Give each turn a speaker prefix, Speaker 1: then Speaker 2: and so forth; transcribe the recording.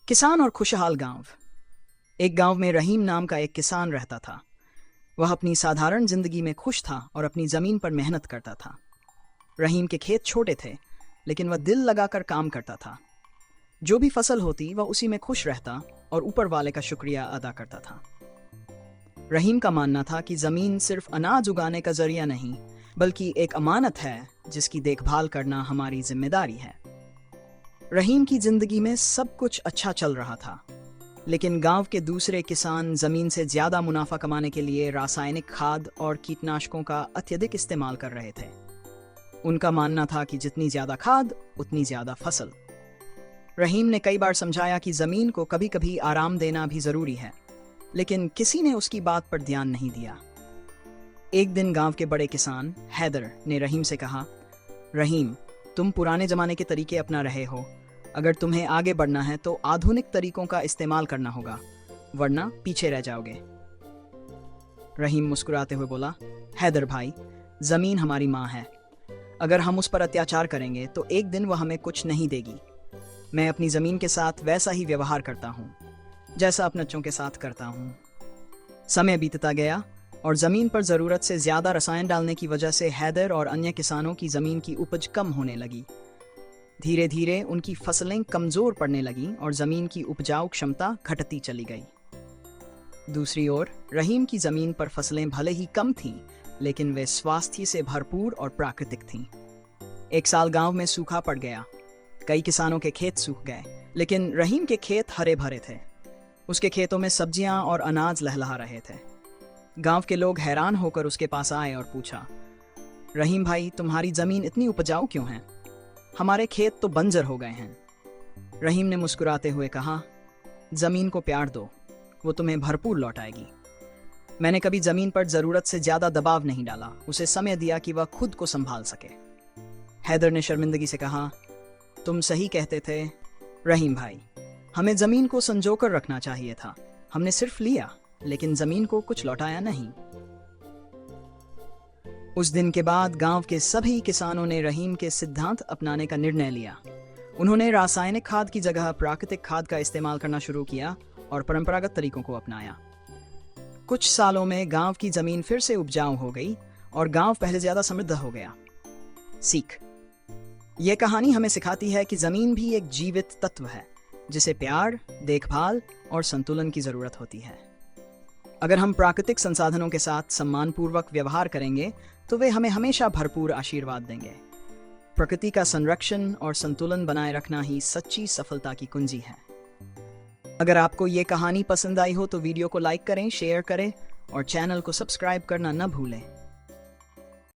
Speaker 1: किसान और खुशहाल गांव। एक गांव में रहीम नाम का एक किसान रहता था। वह अपनी साधारण जिंदगी में खुश था और अपनी जमीन पर मेहनत करता था। रहीम के खेत छोटे थे, लेकिन वह दिल लगाकर काम करता था। जो भी फसल होती वह उसी में खुश रहता और ऊपर वाले का शुक्रिया अदा करता था। रहीम का मानना था कि जमीन सिर्फ अनाज उगाने का जरिया नहीं, बल्कि एक अमानत है जिसकी देखभाल करना हमारी जिम्मेदारी है। रहीम की जिंदगी में सब कुछ अच्छा चल रहा था, लेकिन गांव के दूसरे किसान जमीन से ज्यादा मुनाफा कमाने के लिए रासायनिक खाद और कीटनाशकों का अत्यधिक इस्तेमाल कर रहे थे। उनका मानना था कि जितनी ज्यादा खाद उतनी ज्यादा फसल। रहीम ने कई बार समझाया कि जमीन को कभी कभी आराम देना भी जरूरी है, लेकिन किसी ने उसकी बात पर ध्यान नहीं दिया। एक दिन गांव के बड़े किसान हैदर ने रहीम से कहा, रहीम, तुम पुराने जमाने के तरीके अपना रहे हो। अगर तुम्हें आगे बढ़ना है तो आधुनिक तरीकों का इस्तेमाल करना होगा, वरना पीछे रह जाओगे। रहीम मुस्कुराते हुए बोला, हैदर भाई, जमीन हमारी माँ है। अगर हम उस पर अत्याचार करेंगे तो एक दिन वह हमें कुछ नहीं देगी। मैं अपनी जमीन के साथ वैसा ही व्यवहार करता हूँ जैसा अपने बच्चों के साथ करता हूँ। समय बीतता गया और जमीन पर जरूरत से ज्यादा रसायन डालने की वजह से हैदर और अन्य किसानों की जमीन की उपज कम होने लगी। धीरे धीरे उनकी फसलें कमजोर पड़ने लगीं और जमीन की उपजाऊ क्षमता घटती चली गई। दूसरी ओर रहीम की जमीन पर फसलें भले ही कम थीं, लेकिन वे स्वास्थ्य से भरपूर और प्राकृतिक थीं। एक साल गांव में सूखा पड़ गया। कई किसानों के खेत सूख गए, लेकिन रहीम के खेत हरे भरे थे। उसके खेतों में सब्जियां और अनाज लहलहा रहे थे। गांव के लोग हैरान होकर उसके पास आए और पूछा, रहीम भाई, तुम्हारी जमीन इतनी उपजाऊ क्यों है? हमारे खेत तो बंजर हो गए हैं। रहीम ने मुस्कुराते हुए कहा, जमीन को प्यार दो, वो तुम्हें भरपूर लौटाएगी। मैंने कभी जमीन पर जरूरत से ज्यादा दबाव नहीं डाला, उसे समय दिया कि वह खुद को संभाल सके। हैदर ने शर्मिंदगी से कहा, तुम सही कहते थे रहीम भाई, हमें जमीन को संजोकर रखना चाहिए था। हमने सिर्फ लिया, लेकिन जमीन को कुछ लौटाया नहीं। उस दिन के बाद गांव के सभी किसानों ने रहीम के सिद्धांत अपनाने का निर्णय लिया। उन्होंने रासायनिक खाद की जगह प्राकृतिक खाद का इस्तेमाल करना शुरू किया और परंपरागत तरीकों को अपनाया। कुछ सालों में गांव की जमीन फिर से उपजाऊ हो गई और गांव पहले ज्यादा समृद्ध हो गया। सीख: यह कहानी हमें सिखाती है कि जमीन भी एक जीवित तत्व है, जिसे प्यार, देखभाल और संतुलन की जरूरत होती है। अगर हम प्राकृतिक संसाधनों के साथ सम्मानपूर्वक व्यवहार करेंगे तो वे हमें हमेशा भरपूर आशीर्वाद देंगे। प्रकृति का संरक्षण और संतुलन बनाए रखना ही सच्ची सफलता की कुंजी है। अगर आपको ये कहानी पसंद आई हो तो वीडियो को लाइक करें, शेयर करें और चैनल को सब्सक्राइब करना न भूलें।